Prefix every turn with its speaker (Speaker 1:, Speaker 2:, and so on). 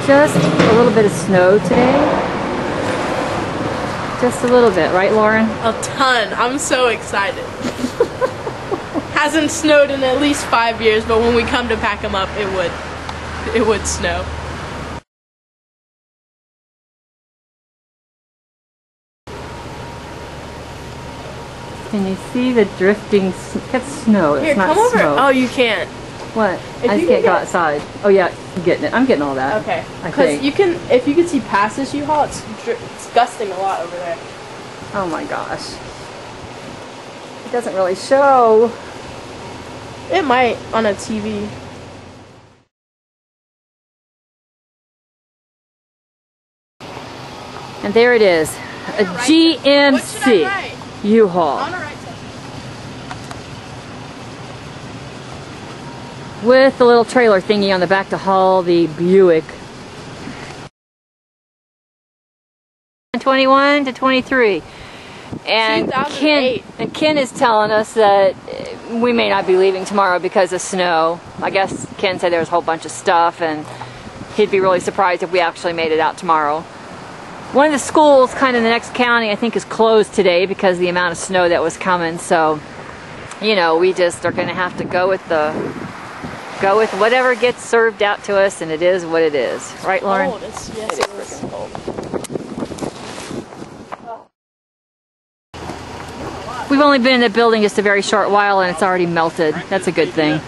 Speaker 1: Just a little bit of snow today. Just a little bit, right, Lauren?
Speaker 2: A ton. I'm so excited. Hasn't snowed in at least 5 years, but when we come to pack them up, it would snow.
Speaker 1: Can you see the drifting? It's snow. It's
Speaker 2: Here,
Speaker 1: not
Speaker 2: come over.
Speaker 1: snow.
Speaker 2: Oh, you can't.
Speaker 1: What?
Speaker 2: If
Speaker 1: I
Speaker 2: you
Speaker 1: just can't
Speaker 2: can
Speaker 1: go
Speaker 2: get-
Speaker 1: outside. Oh yeah, I'm getting it. I'm getting all that.
Speaker 2: Okay.
Speaker 1: I
Speaker 2: Because
Speaker 1: think.
Speaker 2: you can, if you can see past this U-Haul, it's disgusting a lot over there.
Speaker 1: Oh my gosh. It doesn't really show.
Speaker 2: It might on a TV.
Speaker 1: And there it is. A GMC U-Haul.
Speaker 2: On the right side.
Speaker 1: With the little trailer thingy on the back to haul the Buick. 21 to 23. And
Speaker 2: 2008.
Speaker 1: Ken is telling us that we may not be leaving tomorrow because of snow. I guess Ken said there was a whole bunch of stuff and he'd be really surprised if we actually made it out tomorrow. One of the schools kind of in the next county I think is closed today because of the amount of snow that was coming. So, you know, we just are going to have to go with whatever gets served out to us, and it is what it is. Right, Lauren?
Speaker 2: Cold. Yes, it is cold.
Speaker 1: We've only been in the building just a very short while and it's already melted. That's a good thing.